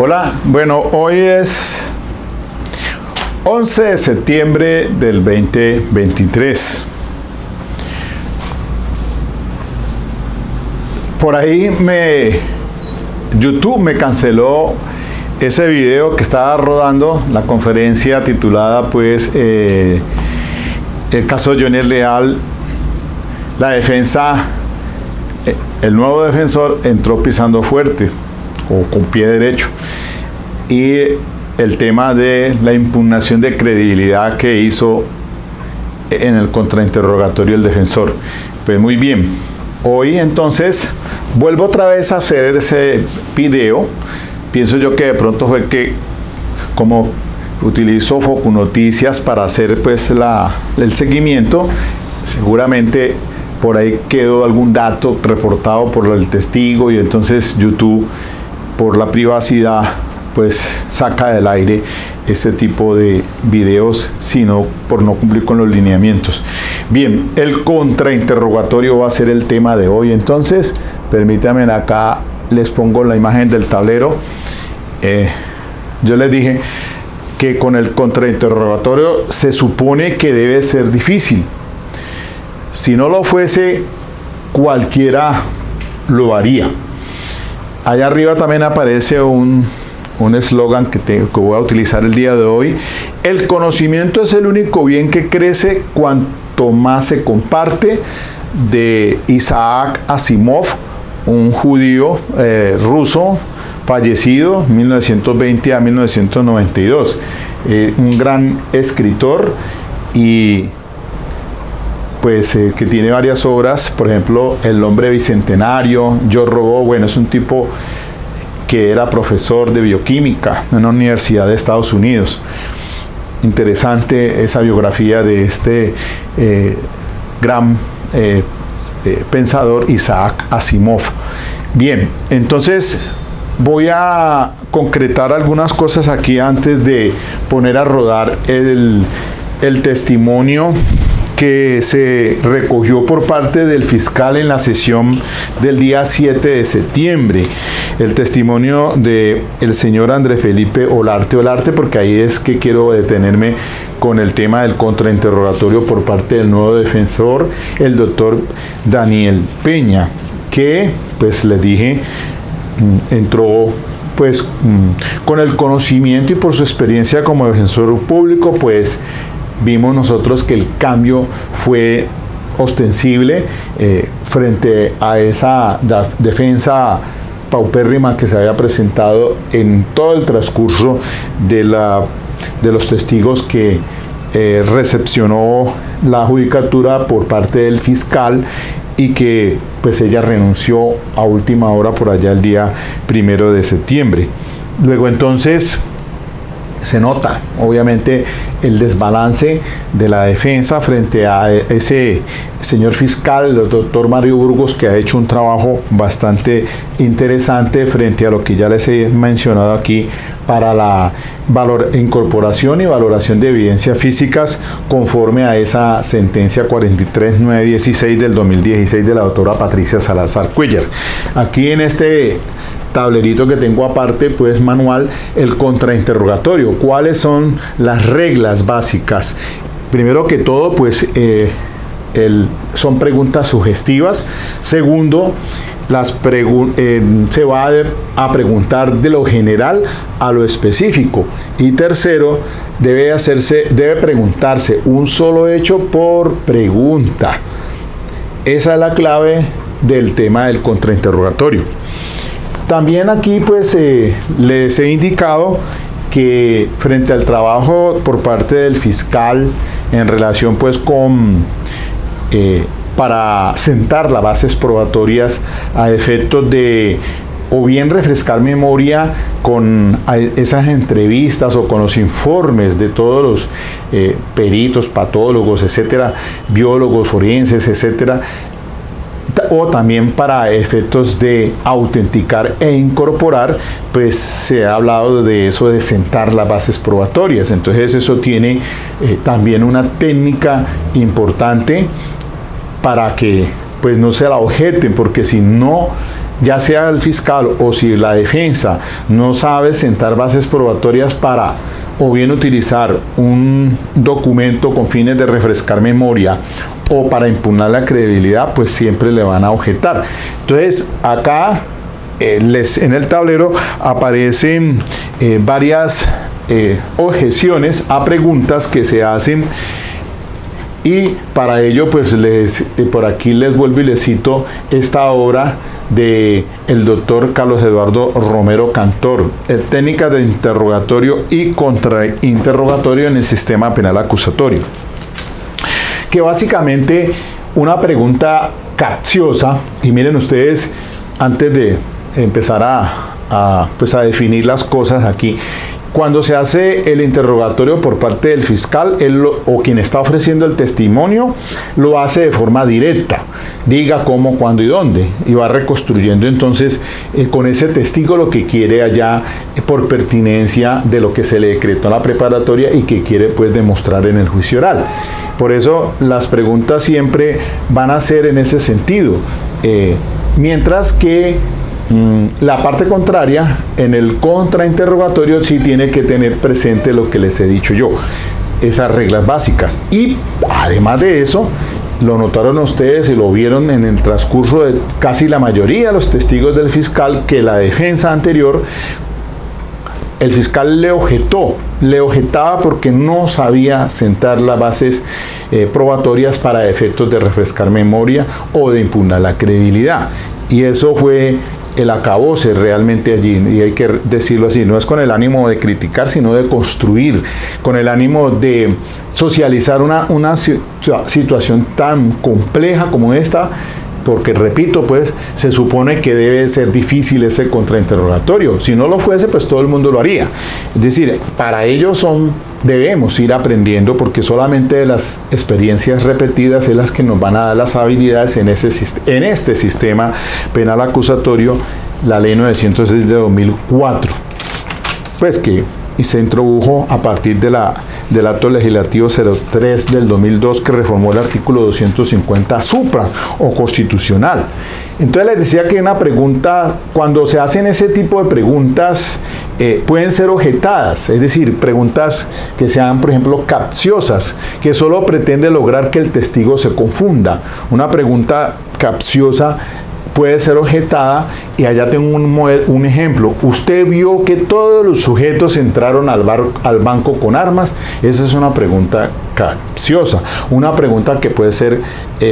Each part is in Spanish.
Hola, bueno, hoy es 11 de septiembre del 2023. Por ahí YouTube me canceló ese video que estaba rodando, la conferencia titulada pues el caso de Johnny Leal, la defensa, el nuevo defensor entró pisando fuerte o con pie derecho, y el tema de la impugnación de credibilidad que hizo en el contrainterrogatorio el defensor. Pues muy bien, hoy entonces vuelvo otra vez a hacer ese video. Pienso yo que de pronto fue que como utilizo Foco Noticias para hacer pues el seguimiento, seguramente por ahí quedó algún dato reportado por el testigo, y entonces YouTube, por la privacidad, pues saca del aire este tipo de videos, sino por no cumplir con los lineamientos. Bien, el contrainterrogatorio va a ser el tema de hoy. Entonces, permítanme, acá les pongo la imagen del tablero. Yo les dije que con el contrainterrogatorio se supone que debe ser difícil. Si no lo fuese, cualquiera lo haría. Allá arriba también aparece un eslogan que voy a utilizar el día de hoy. El conocimiento es el único bien que crece cuanto más se comparte, de Isaac Asimov, un judío ruso fallecido 1920 a 1992, un gran escritor, y pues que tiene varias obras, por ejemplo El hombre bicentenario, Yo Robot. Bueno, es un tipo que era profesor de bioquímica en una universidad de Estados Unidos. Interesante esa biografía de este gran pensador Isaac Asimov. Bien, entonces voy a concretar algunas cosas aquí antes de poner a rodar el testimonio que se recogió por parte del fiscal en la sesión del día 7 de septiembre. El testimonio de el señor Andrés Felipe Olarte, porque ahí es que quiero detenerme con el tema del contrainterrogatorio por parte del nuevo defensor, el doctor Daniel Peña, que pues les dije, entró pues con el conocimiento y por su experiencia como defensor público, pues vimos nosotros que el cambio fue ostensible frente a esa defensa paupérrima que se había presentado en todo el transcurso de los testigos que recepcionó la judicatura por parte del fiscal, y que pues ella renunció a última hora por allá el día 1 de septiembre. Luego entonces se nota obviamente el desbalance de la defensa frente a ese señor fiscal, el doctor Mario Burgos, que ha hecho un trabajo bastante interesante frente a lo que ya les he mencionado aquí para la incorporación y valoración de evidencias físicas conforme a esa sentencia 43916 del 2016 de la doctora Patricia Salazar Cuellar. Aquí en este tablerito que tengo aparte, pues manual, el contrainterrogatorio. ¿Cuáles son las reglas básicas? Primero que todo, pues son preguntas sugestivas. Segundo, se va a preguntar de lo general a lo específico. Y tercero, debe preguntarse un solo hecho por pregunta. Esa es la clave del tema del contrainterrogatorio. También aquí pues les he indicado que frente al trabajo por parte del fiscal en relación pues con para sentar las bases probatorias a efectos de o bien refrescar memoria con esas entrevistas o con los informes de todos los peritos, patólogos, etcétera, biólogos, forenses, etcétera, o también para efectos de autenticar e incorporar, pues se ha hablado de eso, de sentar las bases probatorias. Entonces eso tiene también una técnica importante para que pues no se la objeten, porque si no ya sea el fiscal o si la defensa no sabe sentar bases probatorias para o bien utilizar un documento con fines de refrescar memoria o para impugnar la credibilidad, pues siempre le van a objetar. Entonces, acá en el tablero aparecen varias objeciones a preguntas que se hacen, y para ello pues por aquí les vuelvo y les cito esta obra de el doctor Carlos Eduardo Romero Cantor, técnicas de interrogatorio y contrainterrogatorio en el sistema penal acusatorio, que básicamente una pregunta capciosa. Y miren ustedes, antes de empezar a definir las cosas aquí, cuando se hace el interrogatorio por parte del fiscal, o quien está ofreciendo el testimonio, lo hace de forma directa, diga cómo, cuándo y dónde, y va reconstruyendo entonces con ese testigo lo que quiere allá por pertinencia de lo que se le decretó en la preparatoria y que quiere pues demostrar en el juicio oral. Por eso las preguntas siempre van a ser en ese sentido, mientras que la parte contraria, en el contrainterrogatorio, sí tiene que tener presente lo que les he dicho yo, esas reglas básicas. Y además de eso, lo notaron ustedes y lo vieron en el transcurso de casi la mayoría de los testigos del fiscal, que la defensa anterior, el fiscal le objetaba porque no sabía sentar las bases probatorias para efectos de refrescar memoria o de impugnar la credibilidad. Y eso fue el acabose realmente allí, y hay que decirlo así, no es con el ánimo de criticar, sino de construir, con el ánimo de socializar una situación tan compleja como esta, porque repito, pues se supone que debe ser difícil ese contrainterrogatorio. Si no lo fuese, pues todo el mundo lo haría. Es decir, para ello debemos ir aprendiendo, porque solamente de las experiencias repetidas es las que nos van a dar las habilidades en este sistema penal acusatorio, la ley 906 de 2004, pues que se introdujo a partir del acto legislativo 03 del 2002, que reformó el artículo 250 supra o constitucional. Entonces les decía que una pregunta, cuando se hacen ese tipo de preguntas, pueden ser objetadas, es decir, preguntas que sean, por ejemplo, capciosas, que solo pretende lograr que el testigo se confunda. Una pregunta capciosa puede ser objetada, y allá tengo un ejemplo. Usted vio que todos los sujetos entraron al banco con armas. Esa es una pregunta capciosa, una pregunta que puede ser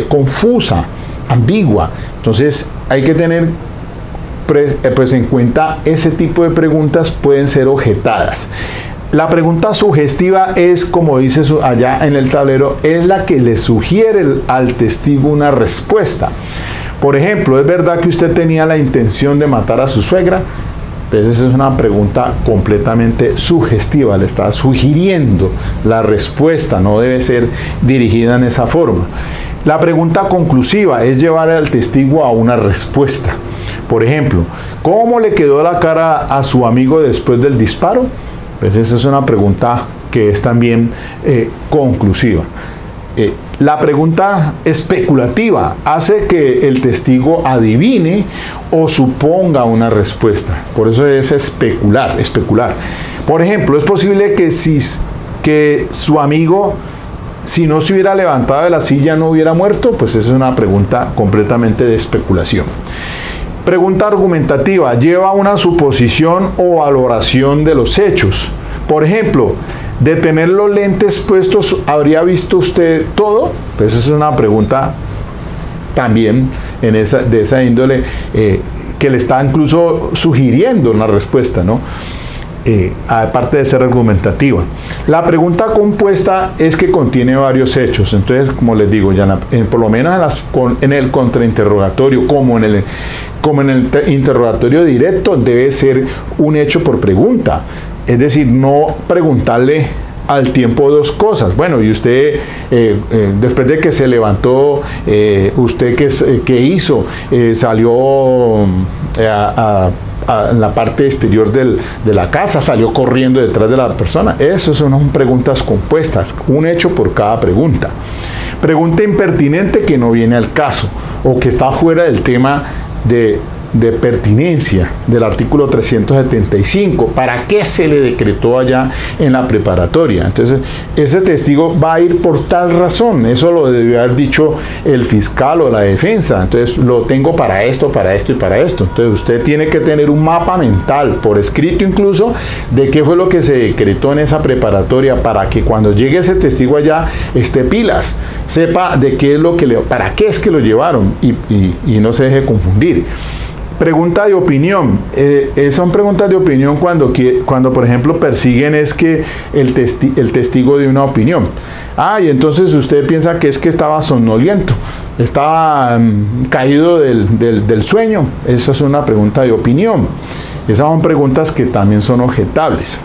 confusa, ambigua. Entonces hay que tener pues en cuenta ese tipo de preguntas pueden ser objetadas. La pregunta sugestiva es, como dice allá en el tablero, es la que le sugiere al testigo una respuesta. Por ejemplo, ¿es verdad que usted tenía la intención de matar a su suegra? Entonces esa es una pregunta completamente sugestiva, le está sugiriendo la respuesta, no debe ser dirigida en esa forma. La pregunta conclusiva es llevar al testigo a una respuesta. Por ejemplo, ¿cómo le quedó la cara a su amigo después del disparo? Pues esa es una pregunta que es también conclusiva. La pregunta especulativa hace que el testigo adivine o suponga una respuesta. Por eso es especular. Por ejemplo, es posible que su amigo, si no se hubiera levantado de la silla, no hubiera muerto. Pues esa es una pregunta completamente de especulación. Pregunta argumentativa lleva a una suposición o valoración de los hechos. Por ejemplo, de tener los lentes puestos, ¿habría visto usted todo? Pues esa es una pregunta también de esa índole, que le está incluso sugiriendo una respuesta, ¿no? Aparte de ser argumentativa. La pregunta compuesta es que contiene varios hechos. Entonces, como les digo, ya por lo menos en el contrainterrogatorio, como en el interrogatorio directo, debe ser un hecho por pregunta. Es decir, no preguntarle al tiempo dos cosas. Bueno, y usted, después de que se levantó, ¿usted qué hizo? Salió en la parte exterior de la casa, salió corriendo detrás de la persona. Esas son preguntas compuestas, un hecho por cada pregunta. Pregunta impertinente que no viene al caso o que está fuera del tema de pertinencia del artículo 375. ¿Para qué se le decretó allá en la preparatoria? Entonces, ese testigo va a ir por tal razón. Eso lo debió haber dicho el fiscal o la defensa. Entonces, lo tengo para esto y para esto. Entonces, usted tiene que tener un mapa mental, por escrito incluso, de qué fue lo que se decretó en esa preparatoria, para que cuando llegue ese testigo allá esté pilas, sepa de qué es lo que para qué es que lo llevaron y no se deje confundir. Pregunta de opinión. Son preguntas de opinión cuando, por ejemplo, persiguen es que el testigo de una opinión. Y entonces usted piensa que es que estaba somnoliento, estaba caído del sueño. Esa es una pregunta de opinión. Esas son preguntas que también son objetables.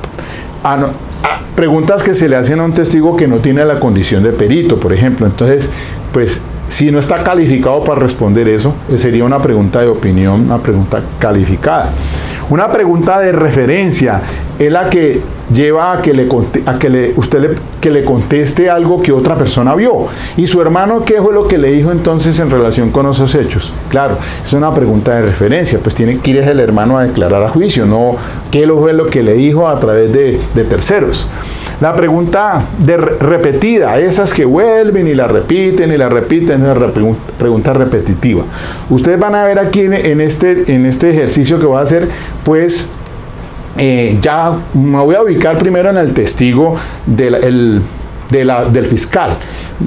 Preguntas que se le hacen a un testigo que no tiene la condición de perito, por ejemplo. Entonces, pues, si no está calificado para responder eso, sería una pregunta de opinión, una pregunta calificada. Una pregunta de referencia es la que lleva a que le conteste algo que otra persona vio. ¿Y su hermano qué fue lo que le dijo entonces en relación con esos hechos? Claro, es una pregunta de referencia, pues tiene que ir el hermano a declarar a juicio, no qué fue lo que le dijo a través de terceros. La pregunta repetida, esas que vuelven y la repiten, es una pregunta repetitiva. Ustedes van a ver aquí en este ejercicio que voy a hacer, pues ya me voy a ubicar primero en el testigo del fiscal,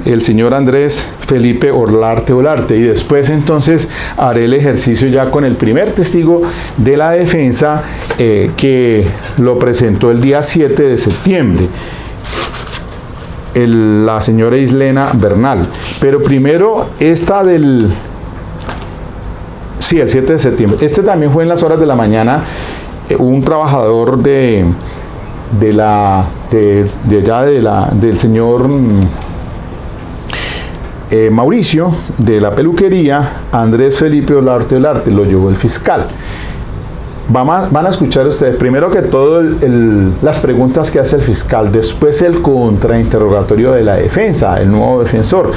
el señor Andrés Felipe Olarte, y después entonces haré el ejercicio ya con el primer testigo de la defensa, que lo presentó el día 7 de septiembre, la señora Islena Bernal. Pero primero esta el 7 de septiembre. Este también fue en las horas de la mañana. Un trabajador del señor Mauricio, de la peluquería, Andrés Felipe Olarte, lo llevó el fiscal. Van a escuchar ustedes, primero que todo, las preguntas que hace el fiscal, después el contrainterrogatorio de la defensa, el nuevo defensor,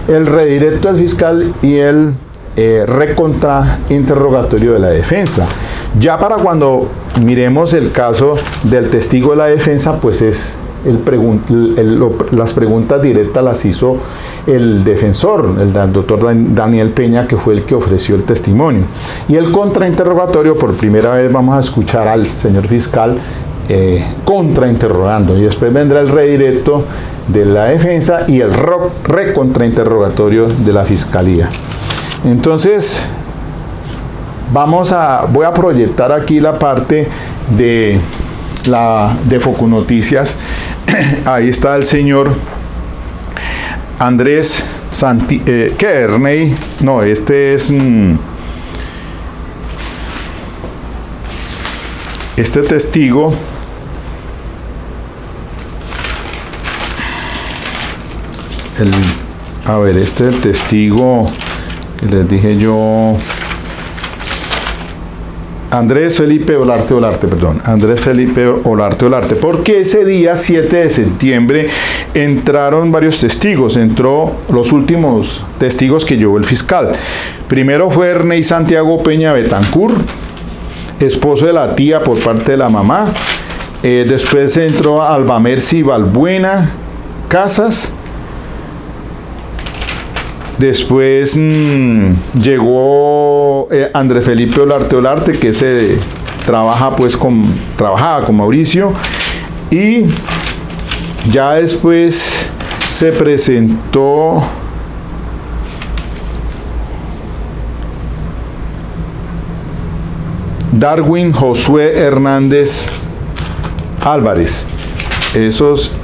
el redirecto del fiscal y el recontrainterrogatorio de la defensa. Ya para cuando miremos el caso del testigo de la defensa, pues es las preguntas directas las hizo el defensor, el doctor Daniel Peña, que fue el que ofreció el testimonio. Y el contrainterrogatorio, por primera vez vamos a escuchar al señor fiscal contrainterrogando, y después vendrá el redirecto de la defensa y el recontrainterrogatorio de la fiscalía. Entonces, voy a proyectar aquí la parte de Focunoticias. Ahí está el señor Andrés Kearney. No, este es este testigo. Este es el testigo que les dije yo. Andrés Felipe Olarte, porque ese día 7 de septiembre entraron varios testigos, entró los últimos testigos que llevó el fiscal. Primero fue Ernei Santiago Peña Betancur, esposo de la tía por parte de la mamá. Después entró Alba Mercy Balbuena Casas. Después llegó Andrés Felipe Olarte, que trabajaba con Mauricio, y ya después se presentó Darwin Josué Hernández Álvarez.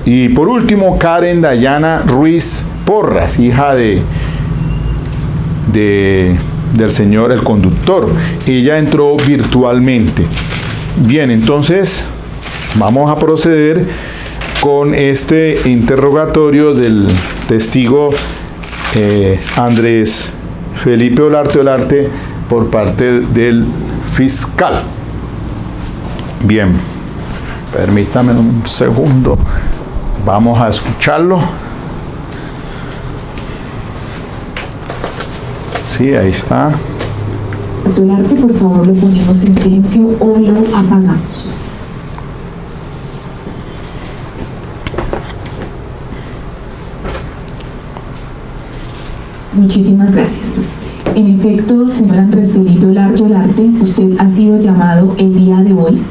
Y por último, Karen Dayana Ruiz Porras, hija del señor, el conductor. Ella entró virtualmente. Bien, entonces vamos a proceder con este interrogatorio del testigo Andrés Felipe Olarte por parte del fiscal. Bien, permítame un segundo, vamos a escucharlo. Sí, ahí está. El arte, por favor, lo ponemos en silencio o lo apagamos. Muchísimas gracias. En efecto, señor Andrés Felipe Olarte, usted ha sido llamado el día de hoy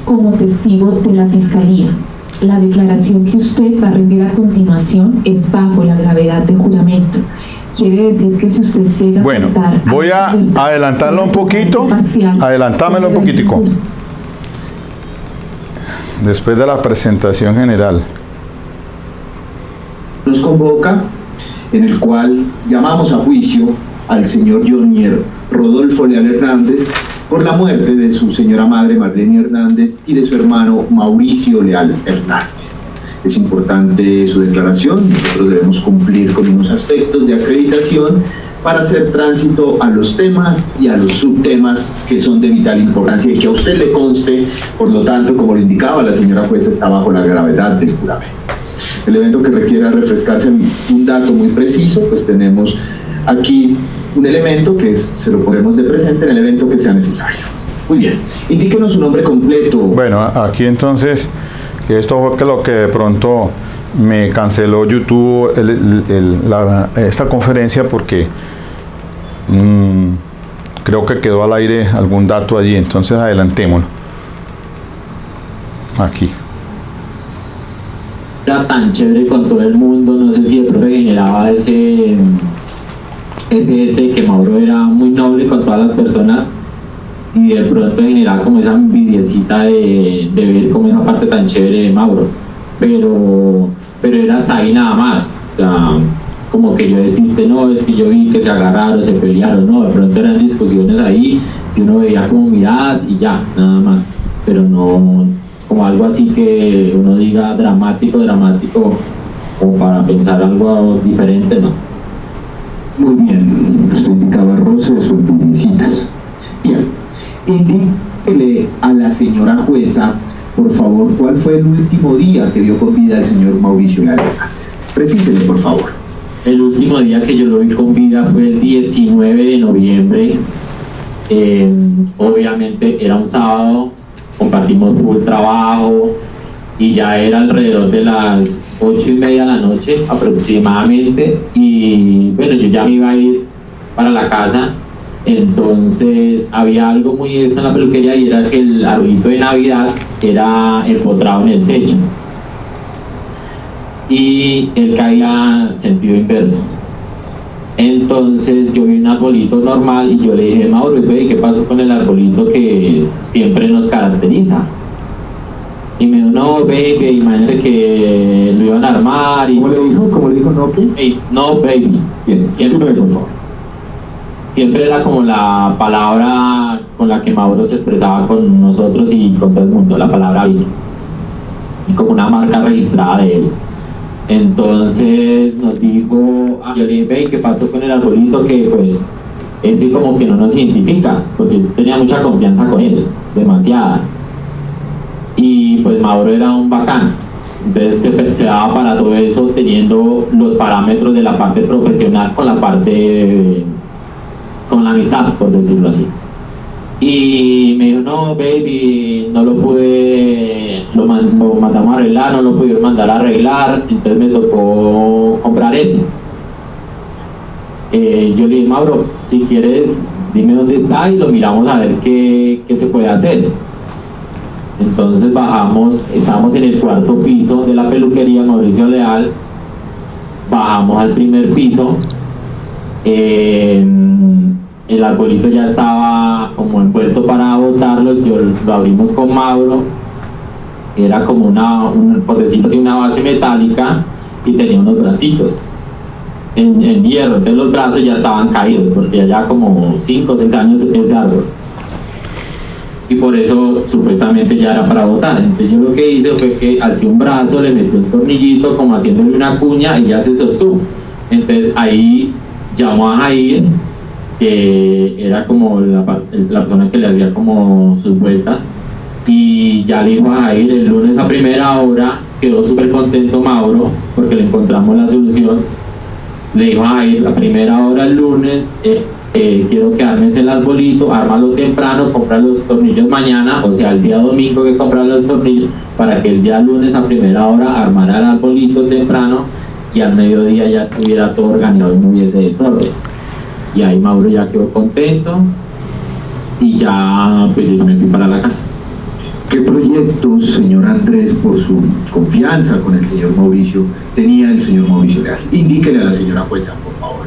como testigo de la Fiscalía. La declaración que usted va a rendir a continuación es bajo la gravedad del juramento. Quiere decir que si usted llega a contar... Voy a adelantarlo un poquito, adelantármelo un poquitico. Después de la presentación general. Nos convoca, en el cual llamamos a juicio al señor Jonier Rodolfo Leal Hernández por la muerte de su señora madre Marlene Hernández y de su hermano Mauricio Leal Hernández. Es importante su declaración, nosotros debemos cumplir con unos aspectos de acreditación para hacer tránsito a los temas y a los subtemas que son de vital importancia y que a usted le conste, por lo tanto, como lo indicaba la señora jueza, está bajo la gravedad del juramento. El evento que requiera refrescarse un dato muy preciso, pues tenemos aquí un elemento que se lo ponemos de presente en el evento que sea necesario. Muy bien, indíquenos su nombre completo. Bueno, aquí entonces, esto fue lo que de pronto me canceló YouTube esta conferencia porque creo que quedó al aire algún dato allí, entonces adelantémoslo. Aquí. Era tan chévere con todo el mundo, no sé si el profe generaba ese que Mauro era muy noble con todas las personas y de pronto generaba como esa envidiecita de ver como esa parte tan chévere de Mauro, pero era hasta ahí nada más, o sea, como que yo decirte, no, es que yo vi que se agarraron, se pelearon, no, de pronto eran discusiones ahí y uno veía como miradas y ya, nada más, pero no como algo así que uno diga dramático, o para pensar algo diferente, no. Muy bien, usted indicaba roces o envidiecitas. Bien, indíquele a la señora jueza, por favor, cuál fue el último día que vio con vida el señor Mauricio Leal Hernández. Precísele, por favor. El último día que yo lo vi con vida fue el 19 de noviembre. Obviamente era un sábado, compartimos full trabajo y ya era alrededor de las 8:30 de la noche aproximadamente y bueno, yo ya me iba a ir para la casa, entonces había algo muy eso en la peluquería y era que el arbolito de Navidad era empotrado en el techo y él caía sentido inverso. Entonces yo vi un arbolito normal y yo le dije, Mauro, ¿qué pasó con el arbolito que siempre nos caracteriza? Y me dijo, no, baby, imagínate que lo iban a armar. Y ¿Cómo le dijo? ¿Cómo le dijo no, qué? Hey, no, baby. Bien, siempre, por favor. Siempre era como la palabra con la que Mauro se expresaba con nosotros y con todo el mundo, la palabra baby. Y como una marca registrada de él. Entonces nos dijo, yo le dije, ve, ¿qué pasó con el arbolito? Que pues ese como que no nos identifica, porque tenía mucha confianza con él, demasiada. Y pues Mauro era un bacán, entonces se daba para todo eso teniendo los parámetros de la parte profesional con la parte, con la amistad, por decirlo así. Y me dijo, no, baby, no lo pude, lo mandamos a arreglar, no lo pudieron mandar a arreglar, entonces me tocó comprar ese. Yo le dije, Mauro, si quieres, dime dónde está y lo miramos a ver qué se puede hacer. Entonces bajamos, estábamos en el cuarto piso de la peluquería Mauricio Leal, bajamos al primer piso, el arbolito ya estaba como envuelto para botarlo, lo abrimos con Mauro, era como por decirlo así, una base metálica y tenía unos bracitos en hierro, entonces los brazos ya estaban caídos porque ya como 5 o 6 años ese árbol y por eso supuestamente ya era para botar. Entonces yo lo que hice fue que alcé un brazo, le metí un tornillito como haciéndole una cuña y ya se sostuvo. Entonces ahí llamó a Jair, que era como la persona que le hacía como sus vueltas, y ya le dijo a Jair el lunes a primera hora, quedó súper contento Mauro porque le encontramos la solución. Le dijo a Jair a primera hora el lunes, quiero que armes el arbolito, ármalo temprano, compra los tornillos mañana, o sea, el día domingo que comprar los tornillos, para que el día lunes a primera hora armara el arbolito temprano y al mediodía ya estuviera todo organizado y no hubiese desorden. Y ahí Mauro ya quedó contento y ya pues yo me fui para la casa. ¿Qué proyectos, señor Andrés, por su confianza con el señor Mauricio, tenía el señor Mauricio Leal? Indíquele a la señora jueza, por favor.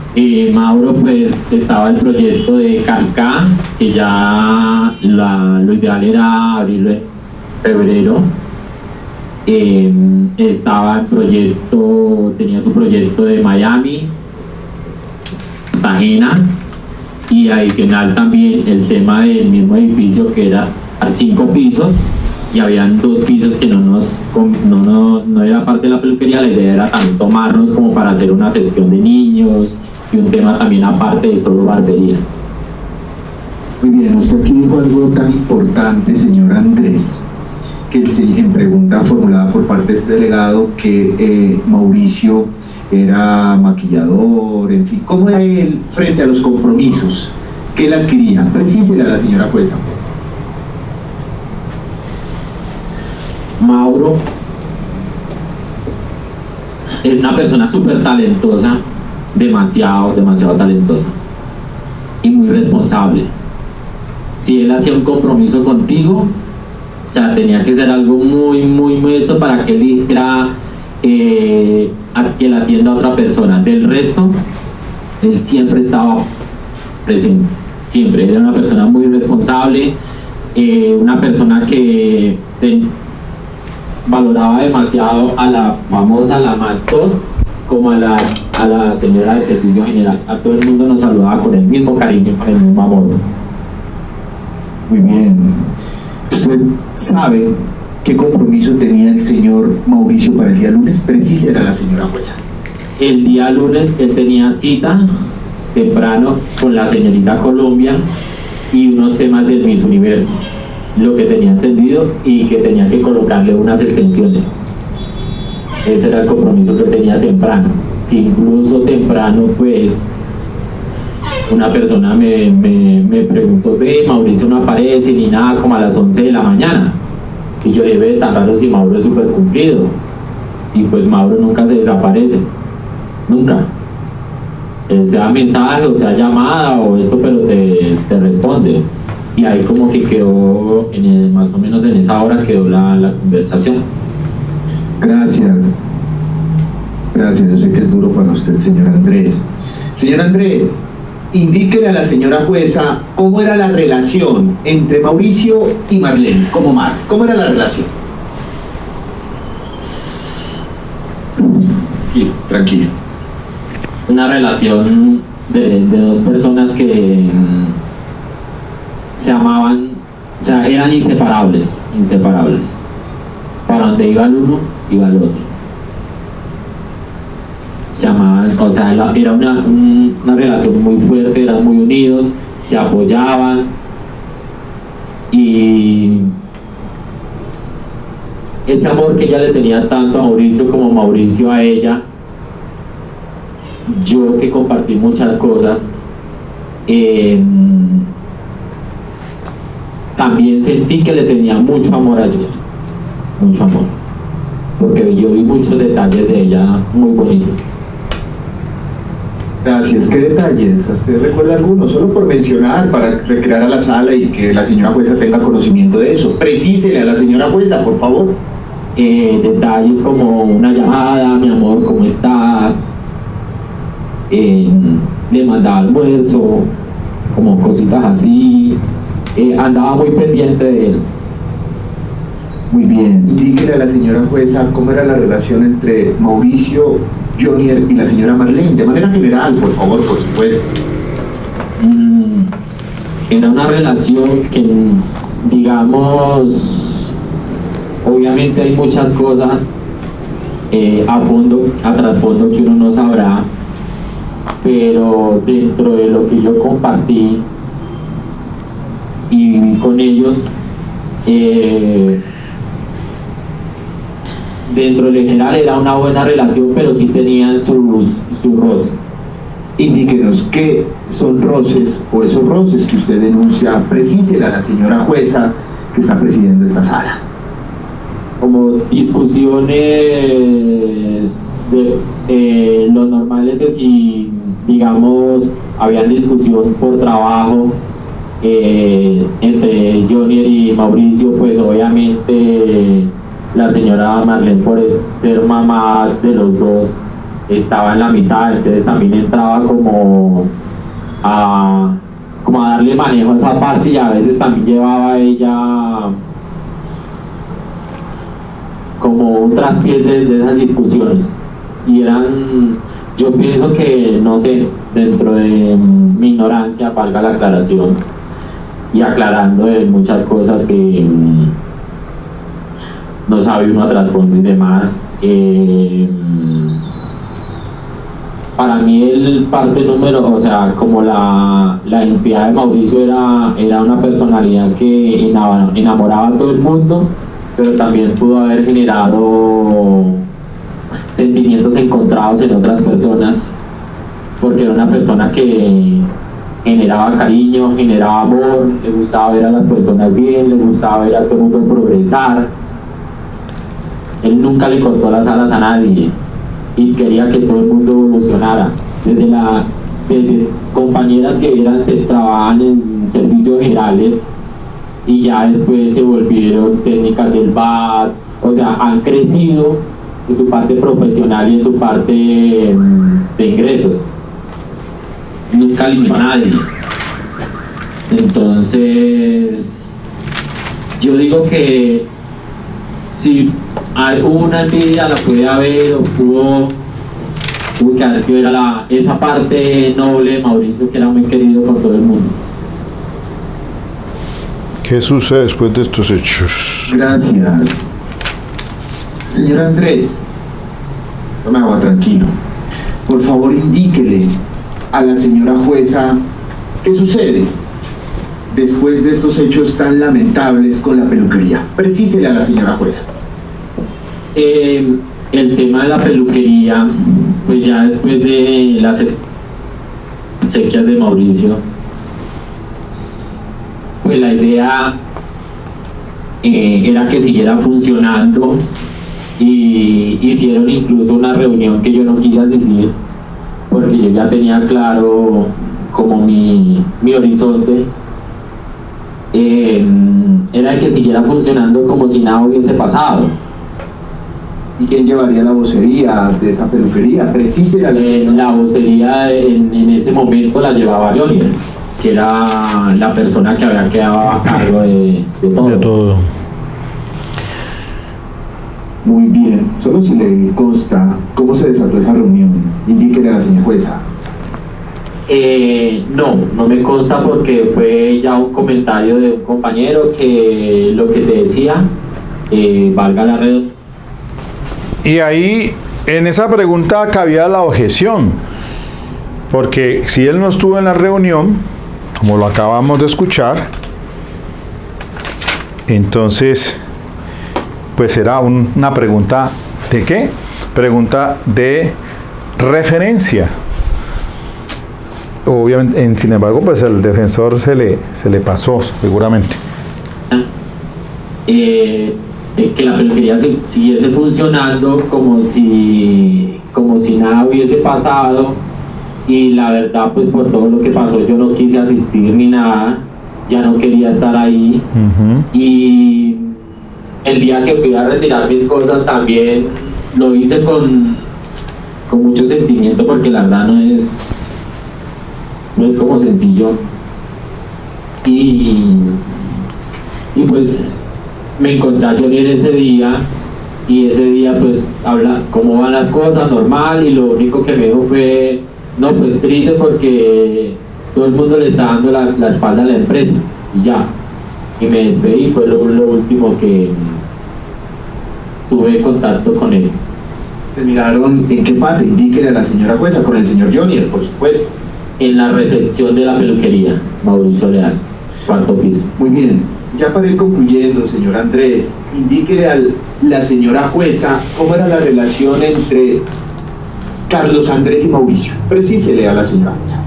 Mauro, pues estaba el proyecto de Cajicá, que ya lo ideal era abrirlo en febrero. Estaba el proyecto, tenía su proyecto de Miami, Cartagena, y adicional también el tema del mismo edificio, que era 5 pisos y habían 2 pisos que no era parte de la peluquería. La idea era también tomarlos como para hacer una sección de niños y un tema también aparte de solo barbería. Muy bien, usted aquí dijo algo tan importante, señor Andrés, que en pregunta formulada por parte de este delegado, que Mauricio era maquillador, en fin. ¿Cómo era él frente a los compromisos que él adquiría? Precísele a la señora jueza, por favor. Mauro es una persona súper talentosa, demasiado talentosa y muy responsable. Si él hacía un compromiso contigo, o sea, tenía que ser algo muy esto para que él dijera que le atienda a otra persona. Del resto, él siempre estaba presente, siempre. Era una persona muy responsable, una persona que valoraba demasiado a la famosa, la mascota, como a la señora de servicio general. A todo el mundo nos saludaba con el mismo cariño, con el mismo amor. Muy bien. ¿Usted sabe qué compromiso tenía el señor Mauricio para el día lunes? Precísele a la señora jueza. El día lunes él tenía cita temprano con la señorita Colombia y unos temas del Miss Universo, lo que tenía entendido, y que tenía que colocarle unas extensiones. Ese era el compromiso que tenía temprano, que incluso temprano pues una persona me preguntó: ve, Mauricio no aparece ni nada, como a las 11 de la mañana. Y yo le dije: ve, tan raro si Mauro es súper cumplido. Y pues Mauro nunca se desaparece, nunca. Sea mensaje o sea llamada o esto, pero te responde. Y ahí como que quedó, más o menos en esa hora quedó la conversación. Gracias. Gracias, yo sé que es duro para usted, señor Andrés. Señor Andrés, indíquele a la señora jueza cómo era la relación entre Mauricio y Marlene, como Mar. ¿Cómo era la relación? Tranquilo. Una relación de 2 personas que se amaban, o sea, eran inseparables. Para donde iba el uno, iba el otro. Se amaban, o sea, era una relación muy fuerte, eran muy unidos, se apoyaban, y ese amor que ella le tenía tanto a Mauricio como Mauricio a ella, yo que compartí muchas cosas, también sentí que le tenía mucho amor a ella, mucho amor, porque yo vi muchos detalles de ella muy bonitos. Gracias. ¿Qué detalles? ¿Usted recuerda alguno? Solo por mencionar, para recrear a la sala y que la señora jueza tenga conocimiento de eso. Precísele a la señora jueza, por favor. Detalles como una llamada: mi amor, ¿cómo estás? Le mandaba almuerzo, como cositas así. Andaba muy pendiente de él. Muy bien. Indíquele a la señora jueza cómo era la relación entre Mauricio Jonier y la señora Marlene, de manera general, por favor, por supuesto. Era una relación que, digamos, obviamente hay muchas cosas a trasfondo que uno no sabrá, pero dentro de lo que yo compartí y viví con ellos, dentro de lo general era una buena relación, pero sí tenían sus roces. indíquenos qué son roces o esos roces que usted denuncia, precísela a la señora jueza que está presidiendo esta sala. Como discusiones de lo normal es que si, digamos, habían discusión por trabajo entre Jonier y Mauricio, pues obviamente la señora Marlene, por ser mamá de los dos, estaba en la mitad, entonces también entraba como a darle manejo a esa parte, y a veces también llevaba a ella como un traspié de esas discusiones, y yo pienso que, no sé, dentro de mi ignorancia, valga la aclaración, y aclarando de muchas cosas que no sabe uno a trasfondo y demás, para mí el parte número, o sea, como la identidad de Mauricio era una personalidad que enamoraba a todo el mundo, pero también pudo haber generado sentimientos encontrados en otras personas, porque era una persona que generaba cariño, generaba amor, le gustaba ver a las personas bien, le gustaba ver a todo el mundo progresar. Él nunca le cortó las alas a nadie y quería que todo el mundo evolucionara, desde compañeras que trabajaban en servicios generales y ya después se volvieron técnicas del BAT, o sea, han crecido en su parte profesional y en su parte de ingresos. Nunca eliminó a nadie. Entonces, yo digo que si hubo una envidia, la puede haber, o pudo que haber sido esa parte noble de Mauricio, que era muy querido por todo el mundo. ¿Qué sucede después de estos hechos? Gracias. Señor Andrés, tome agua, tranquilo. Por favor, indíquele a la señora jueza qué sucede después de estos hechos tan lamentables con la peluquería. Precísele a la señora jueza. El tema de la peluquería, pues ya después de las exequias de Mauricio, pues la idea era que siguiera funcionando, y hicieron incluso una reunión que yo no quise asistir porque yo ya tenía claro como mi horizonte. Era que siguiera funcionando como si nada hubiese pasado. ¿Y quién llevaría la vocería de esa peluquería? Precísela a la señora. La vocería en ese momento la llevaba Jonier, que era la persona que había quedado a cargo de todo. De todo. Muy bien. Solo si le consta cómo se desató esa reunión, indíquele a la señora jueza. No me consta, porque fue ya un comentario de un compañero que lo que te decía, valga la red. Y ahí, en esa pregunta cabía la objeción, porque si él no estuvo en la reunión, como lo acabamos de escuchar, entonces, pues era una pregunta ¿de qué? Pregunta de referencia. Obviamente, sin embargo, pues el defensor se le pasó, seguramente. Que la peluquería siguiese funcionando como si nada hubiese pasado, y la verdad, pues por todo lo que pasó, yo no quise asistir ni nada, ya no quería estar ahí. Y el día que fui a retirar mis cosas también lo hice con mucho sentimiento, porque la verdad no es como sencillo, y pues me encontré a Jonier ese día, y ese día pues habla cómo van las cosas, normal, y lo único que me dijo fue, no, pues triste porque todo el mundo le está dando la espalda a la empresa, y ya, y me despedí. Fue lo último que tuve contacto con él. ¿Terminaron en qué parte? Indíquele a la señora jueza. Con el señor Jonier, por supuesto. En la recepción de la peluquería, Mauricio Leal, 4º piso. Muy bien. Ya para ir concluyendo, señor Andrés, indíquele a la señora jueza cómo era la relación entre Carlos Andrés y Mauricio. Precísele a la señora jueza.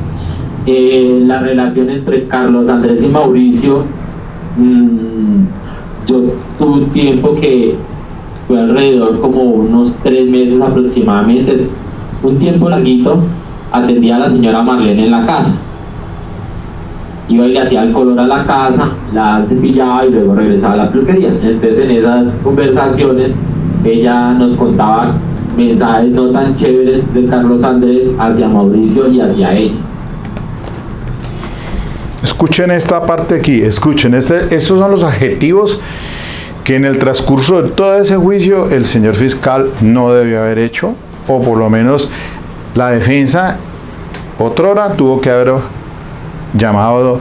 La relación entre Carlos Andrés y Mauricio, yo tuve un tiempo que fue alrededor como unos 3 meses aproximadamente, un tiempo larguito, atendía a la señora Marlene en la casa. Iba y le hacía el color a la casa, la cepillaba y luego regresaba a la peluquería. Entonces en esas conversaciones ella nos contaba mensajes no tan chéveres de Carlos Andrés hacia Mauricio y hacia ella. Escuchen esta parte aquí, escuchen, estos son los adjetivos que en el transcurso de todo ese juicio el señor fiscal no debió haber hecho, o por lo menos la defensa otrora tuvo que haber llamado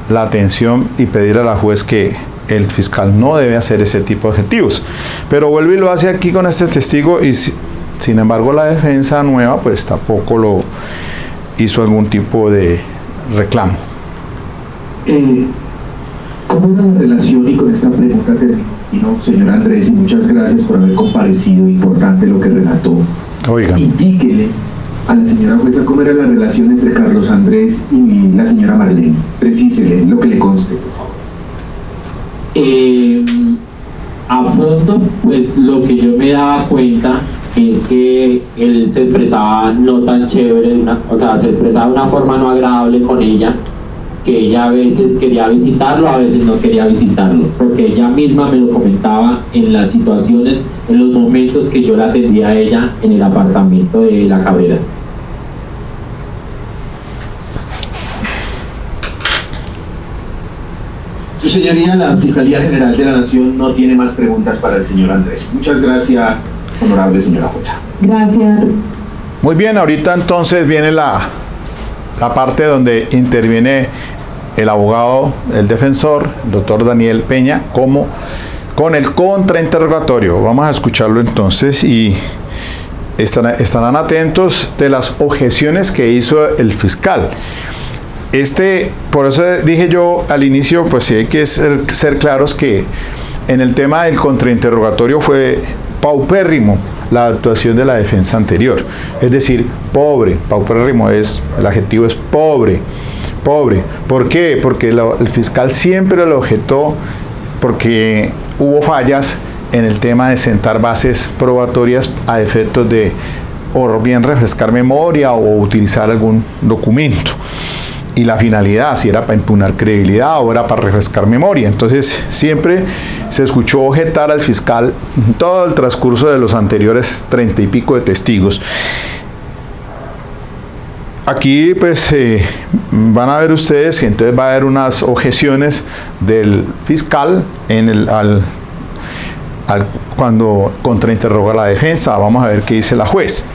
la atención y pedir a la juez que el fiscal no debe hacer ese tipo de adjetivos. Pero vuelve y lo hace aquí con este testigo y sin embargo la defensa nueva pues tampoco lo hizo algún tipo de reclamo. ¿Cómo era la relación? Y con esta pregunta termino, señor Andrés, y muchas gracias por haber comparecido, importante lo que relató. Oiga. Indíquele a la señora jueza cómo era la relación entre Carlos Andrés y la señora Marlene. Precísele lo que le conste, por favor. A fondo, pues lo que yo me daba cuenta es que él se expresaba no tan chévere, se expresaba de una forma no agradable con ella, que ella a veces quería visitarlo, a veces no quería visitarlo, porque ella misma me lo comentaba en las situaciones, en los momentos que yo la atendía a ella en el apartamento de La Cabrera. Su señoría, la Fiscalía General de la Nación no tiene más preguntas para el señor Andrés. Muchas gracias, honorable señora jueza. Gracias. Muy bien, ahorita entonces viene la parte donde interviene el abogado, el defensor, el doctor Daniel Peña, con el contrainterrogatorio. Vamos a escucharlo entonces y estarán atentos de las objeciones que hizo el fiscal. Por eso dije yo al inicio, pues sí hay que ser claros que en el tema del contrainterrogatorio fue paupérrimo la actuación de la defensa anterior, es decir, pobre, paupérrimo el adjetivo es pobre. ¿Por qué? Porque el fiscal siempre lo objetó porque hubo fallas en el tema de sentar bases probatorias a efectos de o bien refrescar memoria o utilizar algún documento. Y la finalidad, si era para impugnar credibilidad o era para refrescar memoria. Entonces siempre se escuchó objetar al fiscal todo el transcurso de los anteriores 30 y pico de testigos. Aquí pues van a ver ustedes que entonces va a haber unas objeciones del fiscal cuando contrainterroga a la defensa. Vamos a ver qué dice la juez.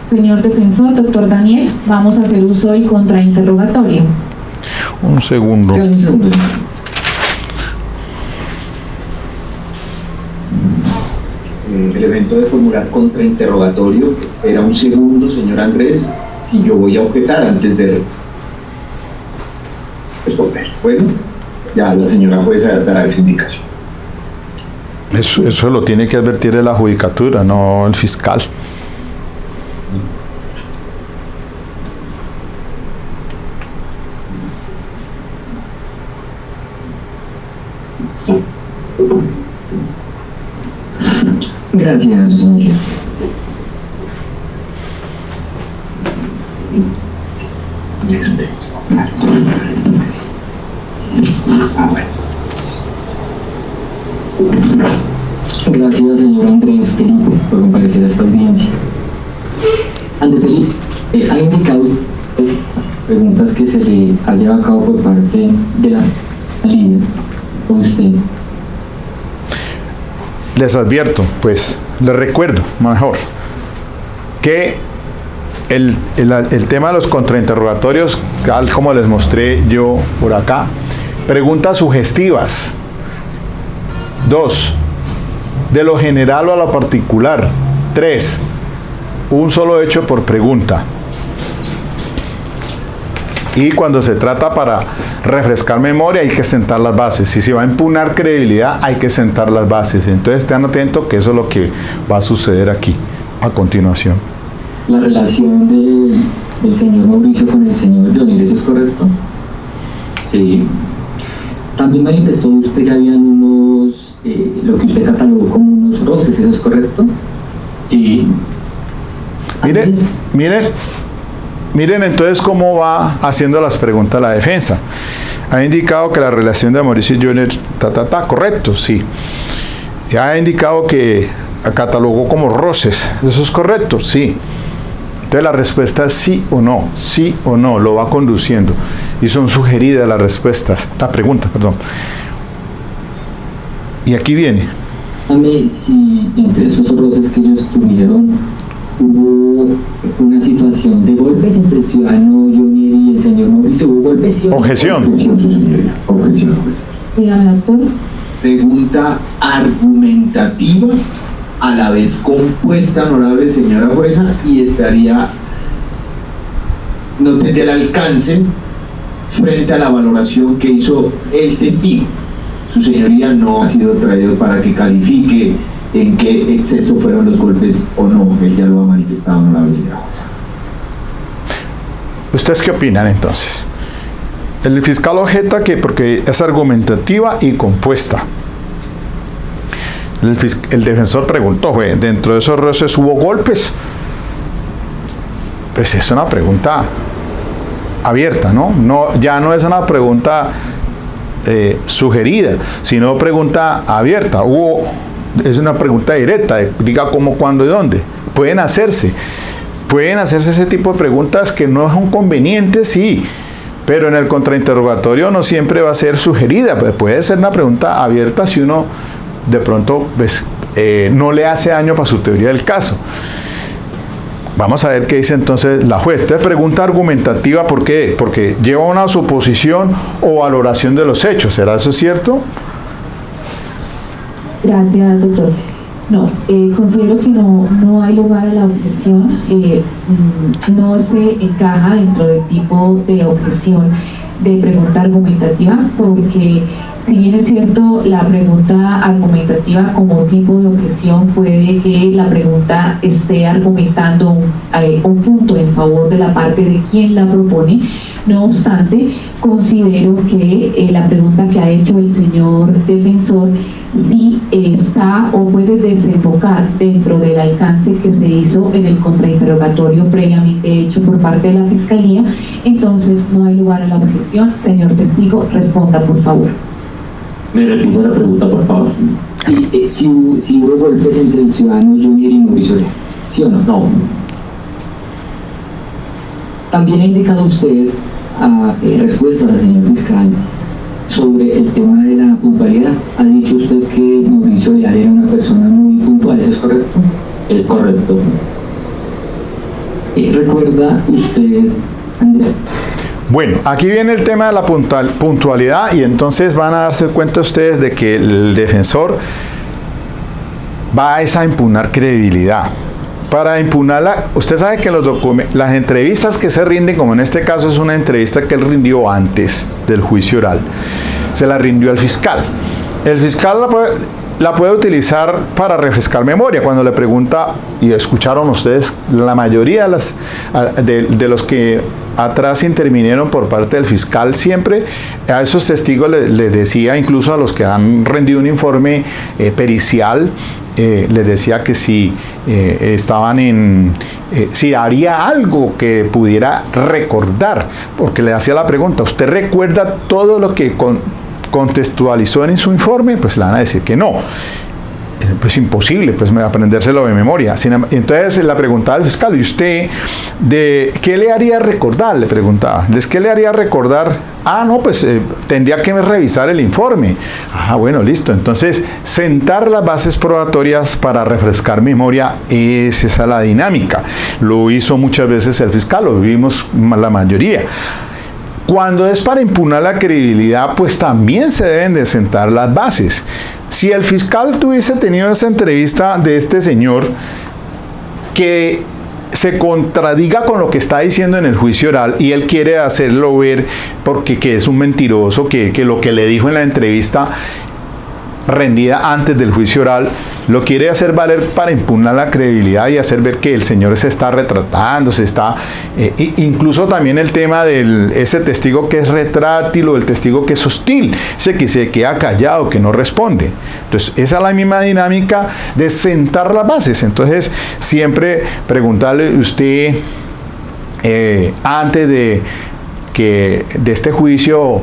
Señor defensor, doctor Daniel, vamos a hacer uso del contrainterrogatorio. Un segundo. Un segundo. El evento de formular contrainterrogatorio, espera un segundo, señor Andrés, si yo voy a objetar antes de responder. Bueno, ya la señora jueza dará esa indicación. Eso lo tiene que advertir la judicatura, no el fiscal. Gracias, señoría. Gracias, señor Andrés Felipe, por comparecer a esta audiencia. Ante Felipe, ha indicado preguntas que se le ha llevado a cabo por parte de la línea con usted. Les advierto, pues, les recuerdo, mejor, que el tema de los contrainterrogatorios, tal como les mostré yo por acá, preguntas sugestivas. 2, de lo general o a lo particular. 3, un solo hecho por pregunta. Y cuando se trata para refrescar memoria hay que sentar las bases. Si se va a impugnar credibilidad hay que sentar las bases. Entonces estén atentos que eso es lo que va a suceder aquí a continuación. la relación del señor Mauricio con el señor Johnny, ¿eso es correcto? Sí, También manifestó usted que habían unos, lo que usted catalogó como unos roces, ¿eso es correcto? sí, Miren entonces cómo va haciendo las preguntas la defensa. Ha indicado que la relación de Mauricio y Johnny, correcto, sí. Ya ha indicado que catalogó como roces, ¿eso es correcto? Sí. Entonces la respuesta es sí o no, lo va conduciendo. Y son sugeridas las respuestas, la pregunta, perdón. Y aquí viene. Si entre esos roces que ellos tuvieron hubo una situación de golpes entre el ciudadano Johnny y el señor Mauricio, ¿hubo golpes? ¿Sí? Objeción. Objeción, su señoría. Objeción. Dígame, doctor. Pregunta argumentativa, a la vez compuesta, honorable señora jueza, y no tendría el alcance frente a la valoración que hizo el testigo. Su señoría no ha sido traído para que califique en qué exceso fueron los golpes o no. Él ya lo ha manifestado, honorable señora jueza. ¿Ustedes qué opinan entonces? El fiscal objeta que porque es argumentativa y compuesta. El defensor preguntó, ¿dentro de esos roces hubo golpes? Pues es una pregunta abierta, ¿no? Ya no es una pregunta sugerida, sino pregunta abierta. Es una pregunta directa, diga cómo, cuándo y dónde. Pueden hacerse ese tipo de preguntas que no son convenientes, sí, pero en el contrainterrogatorio no siempre va a ser sugerida. Puede ser una pregunta abierta si uno de pronto no le hace daño para su teoría del caso. Vamos a ver qué dice entonces la juez. Entonces, pregunta argumentativa, ¿por qué? Porque lleva una suposición o valoración de los hechos. ¿Será eso cierto? Gracias, doctor. No, considero que no hay lugar a la objeción. No se encaja dentro del tipo de objeción de pregunta argumentativa, porque si bien es cierto la pregunta argumentativa como tipo de objeción puede que la pregunta esté argumentando un punto en favor de la parte de quien la propone, no obstante considero que la pregunta que ha hecho el señor defensor sí está o puede desembocar dentro del alcance que se hizo en el contrainterrogatorio previamente hecho por parte de la Fiscalía. Entonces no hay lugar a la objeción. Señor testigo, responda por favor. me repito la pregunta, por favor. Si hubo golpes entre el ciudadano Junior y Mauricio, ¿sí o no? No, También ha indicado usted respuestas al señor fiscal sobre el tema de la puntualidad. Ha dicho usted que Mauricio Leal era una persona muy puntual, ¿eso es correcto? es correcto. ¿Recuerda usted, Andrés? Bueno, aquí viene el tema de la puntualidad y entonces van a darse cuenta ustedes de que el defensor va a impugnar credibilidad. Para impugnarla, usted sabe que las entrevistas que se rinden, como en este caso es una entrevista que él rindió antes del juicio oral, se la rindió al fiscal. El fiscal la puede utilizar para refrescar memoria. Cuando le pregunta, y escucharon ustedes, la mayoría de los que atrás intervinieron por parte del fiscal, siempre a esos testigos les decía, incluso a los que han rendido un informe pericial, les decía que si si haría algo que pudiera recordar, porque le hacía la pregunta, ¿usted recuerda todo lo que contextualizó en su informe? Pues le van a decir que no. Pues imposible, pues aprendérselo de memoria. Entonces la preguntaba al fiscal, ¿y usted qué le haría recordar? Le preguntaba, ¿qué le haría recordar? No, pues tendría que revisar el informe. Bueno, listo. Entonces, sentar las bases probatorias para refrescar memoria, esa es la dinámica. Lo hizo muchas veces el fiscal, lo vimos la mayoría. Cuando es para impugnar la credibilidad, pues también se deben de sentar las bases. Si el fiscal tuviese tenido esa entrevista de este señor que se contradiga con lo que está diciendo en el juicio oral y él quiere hacerlo ver porque que es un mentiroso, que lo que le dijo en la entrevista rendida antes del juicio oral, lo quiere hacer valer para impugnar la credibilidad y hacer ver que el señor se está retratando, incluso también el tema de ese testigo que es retráctil o el testigo que es hostil, ese que se queda callado, que no responde. Entonces, esa es la misma dinámica de sentar las bases. Entonces, siempre preguntarle usted, antes de este juicio,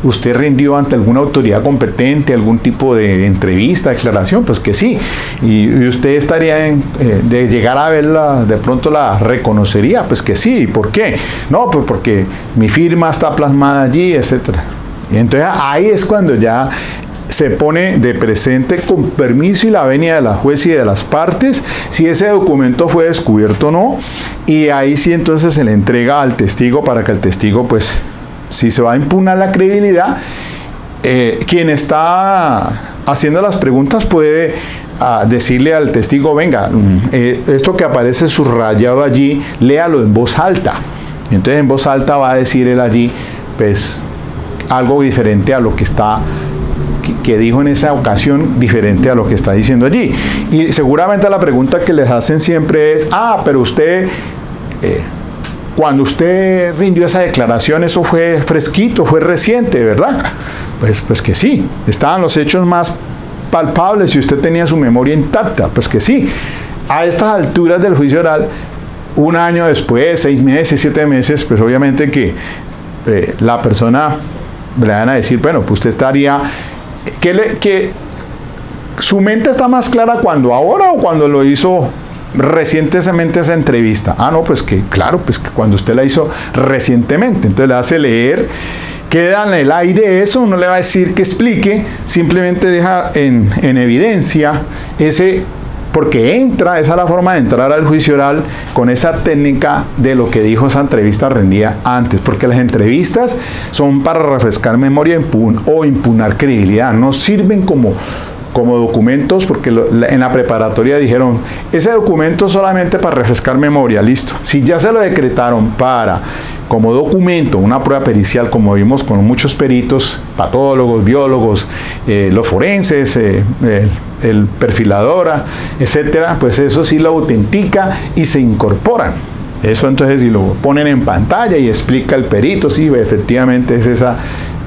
¿usted rindió ante alguna autoridad competente algún tipo de entrevista, declaración? Pues que sí. Y usted estaría de llegar a verla, de pronto la reconocería, pues que sí. ¿Por qué? No, pues porque mi firma está plasmada allí, etcétera. Y entonces ahí es cuando ya se pone de presente con permiso y la venia de la juez y de las partes si ese documento fue descubierto o no, y ahí sí entonces se le entrega al testigo para que el testigo, pues, si se va a impugnar la credibilidad, quien está haciendo las preguntas puede decirle al testigo, venga, esto que aparece subrayado allí, léalo en voz alta. Y entonces en voz alta va a decir él allí, pues, algo diferente a lo que dijo en esa ocasión, diferente a lo que está diciendo allí. Y seguramente la pregunta que les hacen siempre es, pero usted... cuando usted rindió esa declaración, eso fue fresquito, fue reciente, ¿verdad? Pues que sí, estaban los hechos más palpables y usted tenía su memoria intacta, pues que sí. A estas alturas del juicio oral, un año después, 6 meses, 7 meses, pues obviamente que la persona le van a decir, bueno, pues usted estaría, que su mente está más clara cuando ahora o cuando lo hizo recientemente esa entrevista. No, pues que claro, pues que cuando usted la hizo recientemente, entonces le hace leer, queda en el aire eso, no le va a decir que explique, simplemente deja en evidencia ese, porque esa es la forma de entrar al juicio oral con esa técnica de lo que dijo esa entrevista rendida antes, porque las entrevistas son para refrescar memoria o impugnar credibilidad, no sirven como documentos, porque en la preparatoria dijeron, ese documento solamente para refrescar memoria, listo. Si ya se lo decretaron como documento, una prueba pericial, como vimos con muchos peritos, patólogos, biólogos, los forenses, el perfiladora, etcétera, pues eso sí lo autentica y se incorporan. Eso entonces si lo ponen en pantalla y explica el perito, sí, efectivamente es esa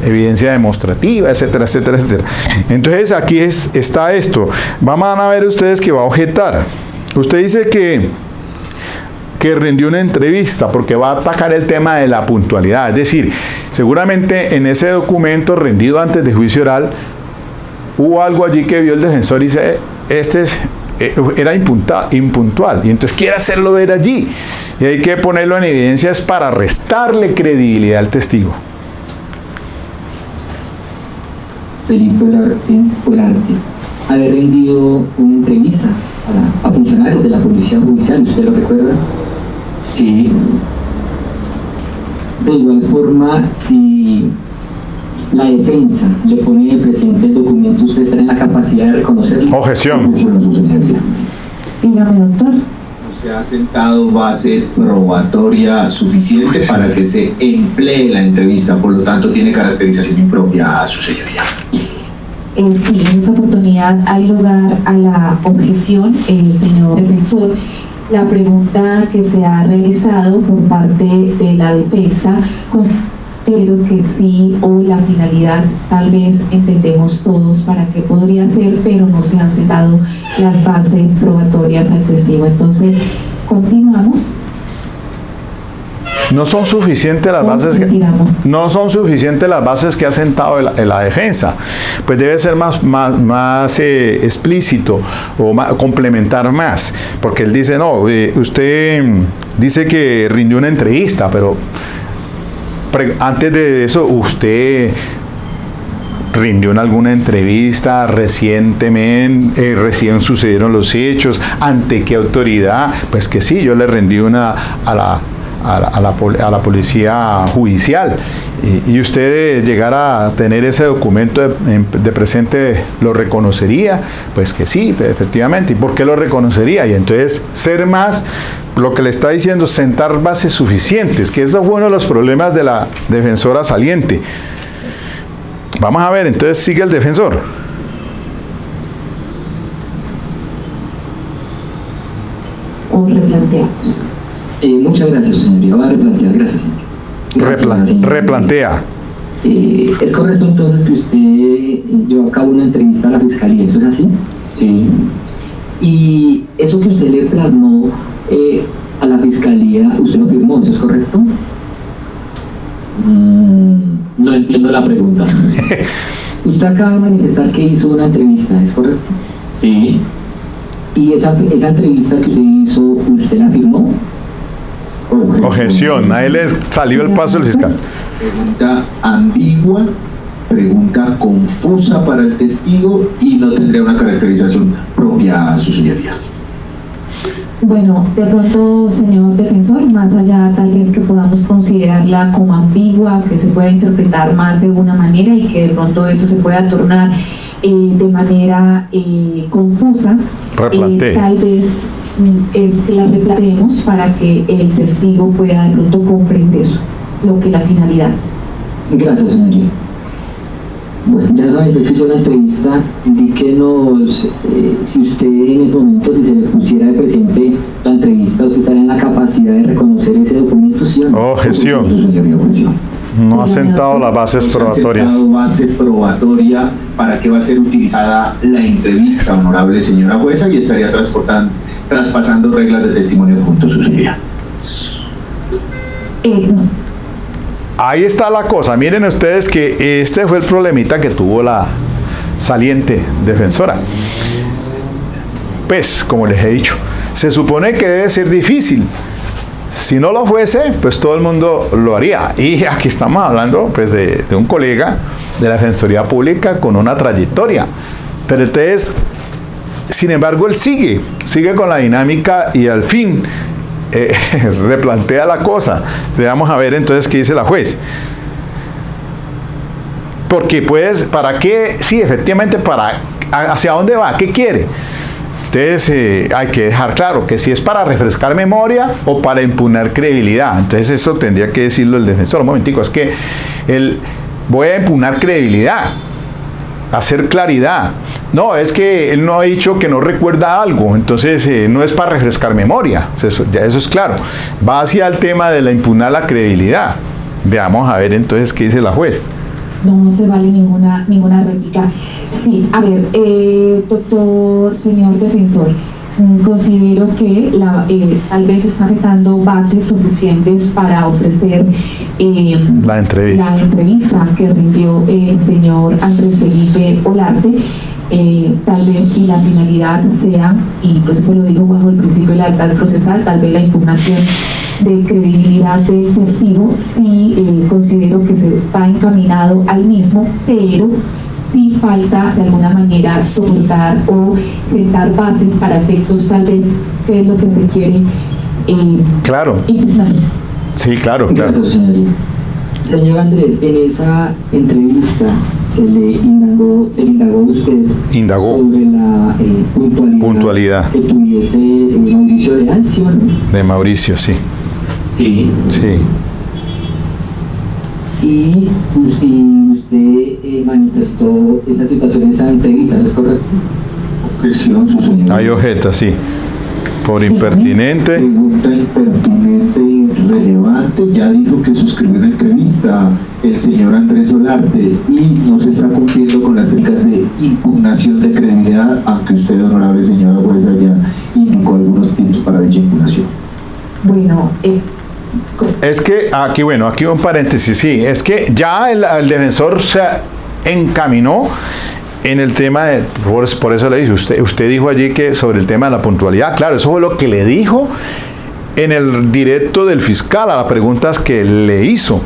evidencia demostrativa, etcétera, etcétera, etcétera. Entonces aquí está esto. Van a ver ustedes que va a objetar. Usted dice que rindió una entrevista porque va a atacar el tema de la puntualidad. Es decir, seguramente en ese documento rendido antes de juicio oral hubo algo allí que vio el defensor y dice, era impuntual, y entonces quiere hacerlo ver allí. Y hay que ponerlo en evidencia, es para restarle credibilidad al testigo. Felipe Olarte, haber rendido una entrevista a funcionarios de la Policía Judicial, ¿usted lo recuerda? Sí. De igual forma, si la defensa le pone presente el documento, ¿usted está en la capacidad de reconocerlo? Objeción. Dígame, doctor. Usted ha sentado base probatoria suficiente para que se emplee la entrevista, por lo tanto tiene caracterización impropia a su señoría. Sí, en esta oportunidad hay lugar a la objeción, señor defensor. La pregunta que se ha realizado por parte de la defensa, considero que sí, o la finalidad tal vez entendemos todos para qué podría ser, pero no se han sentado las bases probatorias al testigo. Entonces, continuamos. No son suficientes las bases que ha sentado la defensa. Pues debe ser más explícito o complementar más, porque él dice, no, usted dice que rindió una entrevista, pero antes de eso usted rindió en alguna entrevista recientemente, recién sucedieron los hechos, ¿ante qué autoridad? Pues que sí, yo le rendí una a la policía judicial, y usted llegar a tener ese documento de presente, ¿lo reconocería? Pues que sí, efectivamente. ¿Y por qué lo reconocería? Y entonces ser más, lo que le está diciendo, sentar bases suficientes, que eso es uno de los problemas de la defensora saliente. Vamos a ver, entonces sigue el defensor. o replanteamos? Muchas gracias, señoría. Voy a replantear. Gracias, señor. Gracias, señor. Replantea. ¿Es correcto entonces que usted llevó a cabo una entrevista a la Fiscalía? ¿Eso es así? Sí, Y eso que usted le plasmó a la Fiscalía, ¿usted lo firmó? ¿Eso es correcto? no entiendo la pregunta. Usted acaba de manifestar que hizo una entrevista, ¿es correcto? Sí, ¿Y esa entrevista que usted hizo, usted la firmó? Objeción. Ahí le salió el paso del fiscal. Pregunta ambigua, pregunta confusa para el testigo y no tendría una caracterización propia a su señoría. Bueno, de pronto, señor defensor, más allá tal vez que podamos considerarla como ambigua, que se pueda interpretar más de una manera y que de pronto eso se pueda tornar de manera confusa, Replantee. tal vez es que la replanteemos para que el testigo pueda de pronto comprender lo que es la finalidad. Gracias, señoría. Bueno, ya saben que hizo una entrevista, indíquenos si usted en este momento, si se le pusiera de presente la entrevista, usted estaría en la capacidad de reconocer ese documento, ¿sí o no? Objeción. Su señoría, objeción. No ha sentado las bases probatorias. Ha sentado base probatoria para que va a ser utilizada la entrevista, honorable señora jueza, y estaría traspasando reglas de testimonio junto a su señoría. No. Ahí está la cosa. Miren ustedes que este fue el problemita que tuvo la saliente defensora. Pues, como les he dicho, se supone que debe ser difícil. Si no lo fuese, pues todo el mundo lo haría. Y aquí estamos hablando pues de un colega de la Defensoría Pública con una trayectoria. Pero entonces, sin embargo, él sigue con la dinámica y al fin replantea la cosa. Veamos a ver entonces qué dice la juez. Porque pues, ¿para qué? Sí, efectivamente, ¿hacia dónde va? ¿Qué quiere? Entonces hay que dejar claro que si es para refrescar memoria o para impugnar credibilidad. Entonces eso tendría que decirlo el defensor. Un momentico, es que voy a impugnar credibilidad, hacer claridad. No, es que él no ha dicho que no recuerda algo, entonces no es para refrescar memoria, ya eso es claro. Va hacia el tema de la impugnar la credibilidad. Veamos a ver entonces qué dice la juez. No se vale ninguna réplica. Sí, a ver, doctor, señor defensor, considero que tal vez está sentando bases suficientes para ofrecer la entrevista que rindió el señor Andrés Felipe Olarte. Tal vez si la finalidad sea, y pues eso lo digo bajo el principio de la lealtad procesal, tal vez la impugnación de credibilidad del testigo, sí considero que se va encaminado al mismo, pero sí falta de alguna manera soportar o sentar bases para efectos tal vez que es lo que se quiere claro. impugnar. Sí, claro. Gracias, señoría. Señor Andrés, en esa entrevista se le indagó a usted sobre la puntualidad que tuviese Mauricio Leal, ¿sí o no? De Mauricio, sí. sí. Sí. Y usted manifestó esa situación en esa entrevista, ¿no es correcto? Objeción, su señoría. Hay objeta, sí. Por impertinente. Pregunta impertinente e irrelevante. Ya dijo que suscribió la entrevista el señor Andrés Olarte y no se está cumpliendo con las técnicas de impugnación de credibilidad, aunque usted, honorable señora jueza, ya indicó algunos tips para dicha impugnación. Bueno, Es que aquí un paréntesis, sí, es que ya el defensor se encaminó en el tema de, por eso le dije, usted dijo allí que sobre el tema de la puntualidad, claro, eso fue lo que le dijo en el directo del fiscal a las preguntas que le hizo.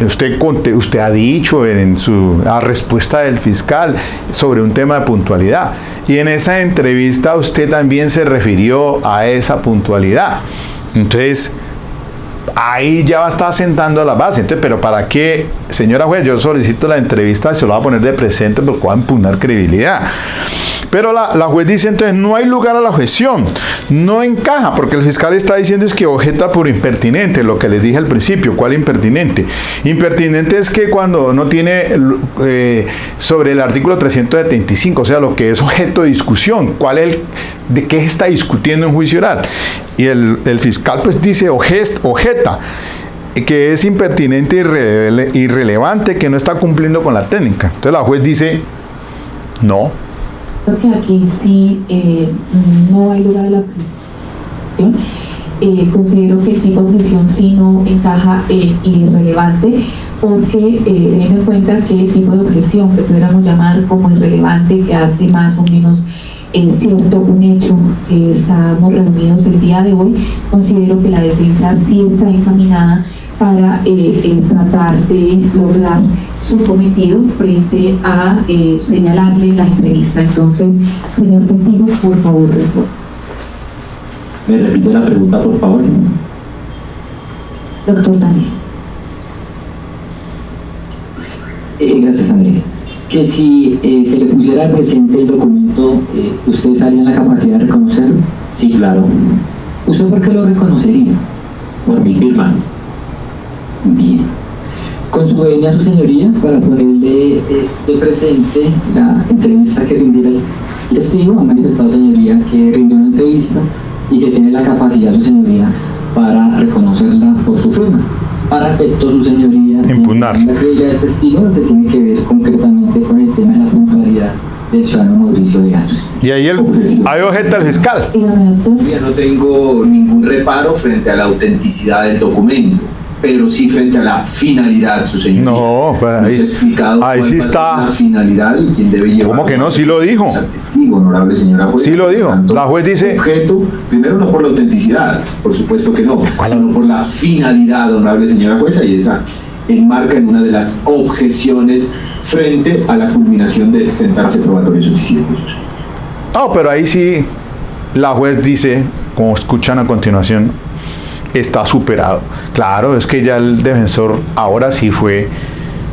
Usted ha dicho en la respuesta del fiscal sobre un tema de puntualidad, y en esa entrevista usted también se refirió a esa puntualidad. Entonces ahí ya va a estar sentando la base. Entonces, pero ¿para qué, señora juez? Yo solicito la entrevista, se lo va a poner de presente porque va a impugnar credibilidad. Pero la juez dice, entonces no hay lugar a la objeción, no encaja, porque el fiscal está diciendo es que objeta por impertinente, lo que les dije al principio. ¿Cuál impertinente? Impertinente es que cuando no tiene sobre el artículo 375, o sea, lo que es objeto de discusión, de qué está discutiendo en juicio oral. Y el fiscal pues dice, objeta, que es impertinente y irrelevante, que no está cumpliendo con la técnica. Entonces la juez dice, no. Creo que aquí sí no hay lugar a la presión. Considero que el tipo de presión sí no encaja irrelevante, porque teniendo en cuenta que el tipo de objeción que pudiéramos llamar como irrelevante, que hace más o menos cierto un hecho que estamos reunidos el día de hoy, considero que la defensa sí está encaminada para tratar de lograr su cometido frente a señalarle la entrevista. Entonces, señor testigo, por favor, responda. ¿Me repite la pregunta, por favor? Doctor Daniel. Gracias, Andrés. Que si se le pusiera presente el documento, ¿usted estaría en la capacidad de reconocerlo? Sí, claro. ¿Usted por qué lo reconocería? Por mi firma. Bien. Con su venia, su señoría, para ponerle de presente la entrevista que rindiera el testigo, ha manifestado, señoría, que rindió una entrevista y que tiene la capacidad, su señoría, para reconocerla por su firma. Para efecto, su señoría, impugnar la creencia del testigo, lo que tiene que ver concretamente con el tema de la puntualidad del ciudadano Mauricio de Gansos. Y ahí objeta el fiscal. Ya no tengo ningún reparo frente a la autenticidad del documento, pero sí frente a la finalidad, su señoría. No, pues ahí, explicado ahí sí está. La finalidad y quién debe llevar. ¿Cómo que no? Sí lo dijo. Testigo, honorable señora juez. Sí lo dijo. Tanto, la juez dice. Objeto, primero no por la autenticidad, por supuesto que no, sino por la finalidad, honorable señora jueza, y esa enmarca en una de las objeciones frente a la culminación del sentarse probatorio suficiente. No, pero ahí sí la juez dice, como escuchan a continuación, está superado. Claro, es que ya el defensor ahora sí fue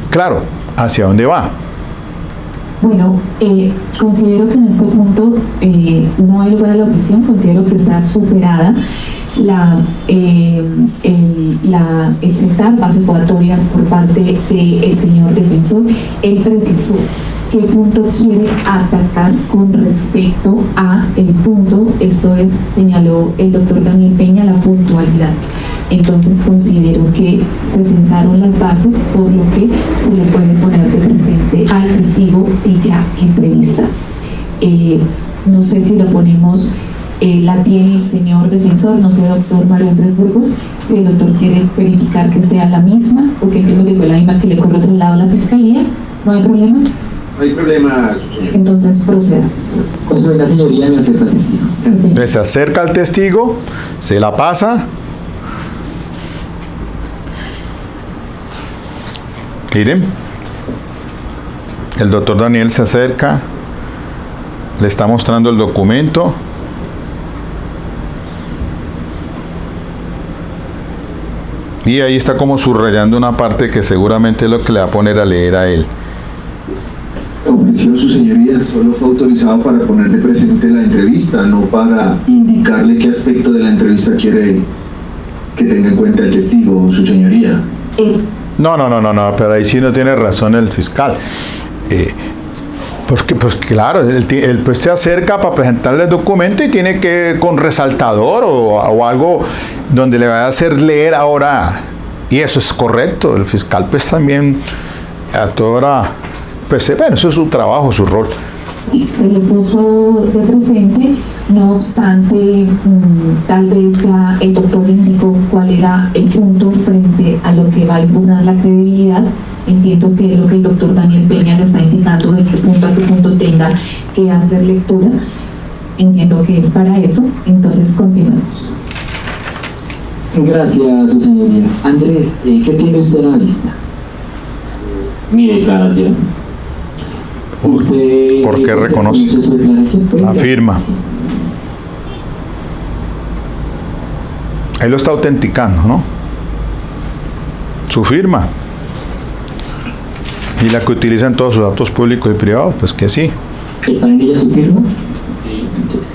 claro hacia dónde va. Bueno, considero que en este punto no hay lugar a la objeción, considero que está superada el sentar bases probatorias por parte del señor defensor. Él precisó qué punto quiere atacar con respecto a el punto, esto es, señaló el doctor Daniel Peña, la puntualidad. Entonces considero que se sentaron las bases, por lo que se le puede poner de presente al testigo dicha entrevista. No sé si lo ponemos, la tiene el señor defensor, no sé, doctor Mario Andrés Burgos, si el doctor quiere verificar que sea la misma, porque entiendo que fue la misma que le corrió otro lado a la fiscalía, ¿no hay problema? No hay problema, su señoría. Entonces procedamos. Con su venia, señoría, me acerca al testigo. Sí. Se acerca al testigo, se la pasa. Miren, el doctor Daniel se acerca, le está mostrando el documento. Y ahí está como subrayando una parte que seguramente es lo que le va a poner a leer a él. Objeción, su señoría, solo fue autorizado para ponerle presente la entrevista, no para indicarle qué aspecto de la entrevista quiere que tenga en cuenta el testigo, su señoría. No, pero ahí sí no tiene razón el fiscal. Porque, pues claro, él pues se acerca para presentarle el documento y tiene que con resaltador o algo donde le va a hacer leer ahora. Y eso es correcto. El fiscal pues también a toda hora, pues bueno, eso es su trabajo, su rol. Sí, se le puso de presente, no obstante, tal vez ya el doctor le indicó cuál era el punto frente a lo que va a impugnar la credibilidad. Entiendo que es lo que el doctor Daniel Peña le está indicando, de qué punto a qué punto tenga que hacer lectura. Entiendo que es para eso, entonces continuemos. Gracias, su señoría. Andrés, ¿qué tiene usted a la vista? Mi declaración. ¿Usted ¿Por qué reconoce? Su declaración? La firma. Ahí lo está autenticando, ¿no? Su firma. Y la que utiliza en todos sus datos públicos y privados, pues que sí. ¿Está en ella su firma?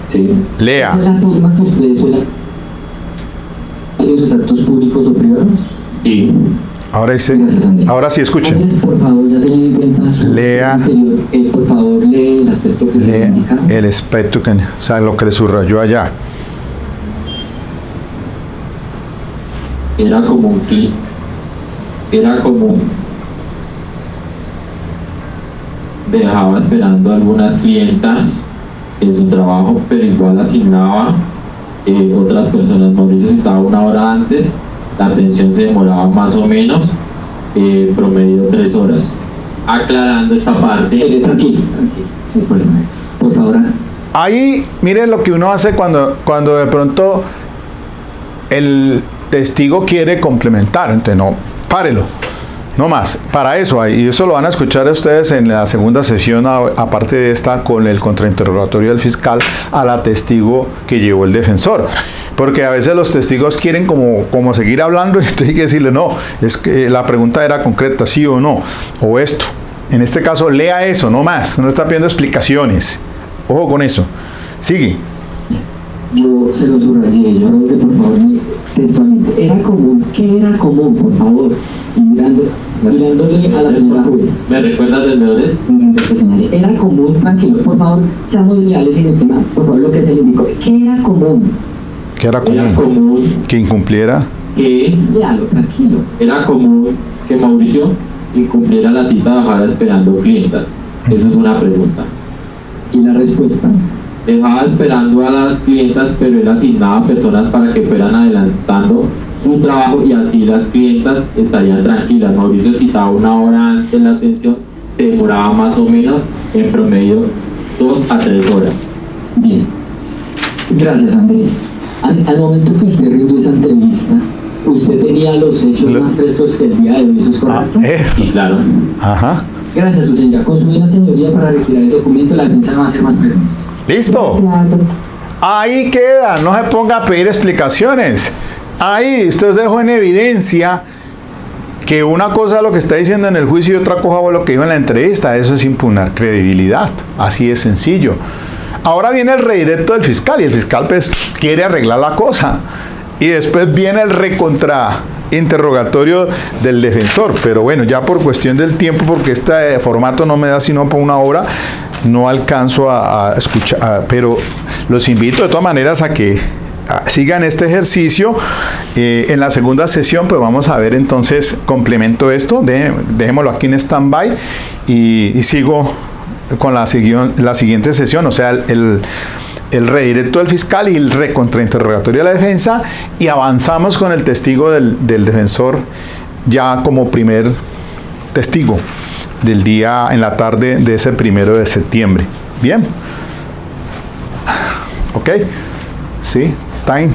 Sí. Lea. ¿Esa es la firma que usted suele en sus actos públicos o privados? Sí. Ahora sí, ahora sí escuchen. Andrés, por favor, ya teniendo en cuenta su Lea. anterior, por favor, lee el aspecto que se Lea indica. el aspecto que, o sea, lo que le subrayó allá. era común dejaba esperando a algunas clientas en su trabajo, pero igual asignaba otras personas. Mauricio citaba 1 hora antes, la atención se demoraba más o menos promedio 3 horas. Aclarando esta parte. Tranquilo, no hay problema. Por favor. Ahí, miren lo que uno hace cuando de pronto el testigo quiere complementar. Entonces, no, párelo. No más. Para eso, y eso lo van a escuchar ustedes en la segunda sesión, aparte de esta, con el contrainterrogatorio del fiscal a la testigo que llevó el defensor. Porque a veces los testigos quieren como seguir hablando y entonces hay que decirle, no, es que la pregunta era concreta, sí o no, o esto. En este caso, lea eso, no más. No está pidiendo explicaciones. Ojo con eso. Sigue. Yo se lo subrayé, yo creo que por favor, textualmente, era común, ¿qué era común, por favor? Y mirándole a la señora juez. ¿Me recuerdas desde dónde es? Era común, tranquilo, por favor, seamos leales en el tema, por favor, lo que se le indicó. ¿Qué era común? ¿Qué era común? Era común que incumpliera. Léalo, tranquilo. Era común que Mauricio incumpliera la cita, dejara esperando clientas. Eso es una pregunta. ¿Y la respuesta? Dejaba esperando a las clientas, pero él asignaba personas para que fueran adelantando su trabajo y así las clientas estarían tranquilas. Mauricio citaba 1 hora antes la atención, se demoraba más o menos en promedio 2 a 3 horas. Bien. Gracias, Andrés. Al momento que usted rindió esa entrevista, ¿usted tenía los hechos más frescos que el día de hoy? ¿Eso es correcto? Sí, claro. Ajá. Gracias, su señora. Con su buena señoría para retirar el documento, la defensa no va a hacer más preguntas. ¿Listo? Gracias, doctor. Ahí queda, no se ponga a pedir explicaciones. Ahí usted dejó en evidencia que una cosa es lo que está diciendo en el juicio y otra cosa es lo que dijo en la entrevista. Eso es impugnar credibilidad. Así de sencillo. Ahora viene el redirecto del fiscal y el fiscal pues quiere arreglar la cosa. Y después viene el interrogatorio del defensor. Pero bueno, ya por cuestión del tiempo, porque este formato no me da sino por 1 hora, no alcanzo a escuchar, pero los invito de todas maneras a que sigan este ejercicio. En la segunda sesión pues vamos a ver entonces, complemento esto, dejémoslo aquí en stand-by y sigo con la siguiente sesión, o sea, el redirecto del fiscal y el recontrainterrogatorio de la defensa, y avanzamos con el testigo del defensor ya como primer testigo del día en la tarde de ese 1 de septiembre. Bien. Ok. Sí. Time.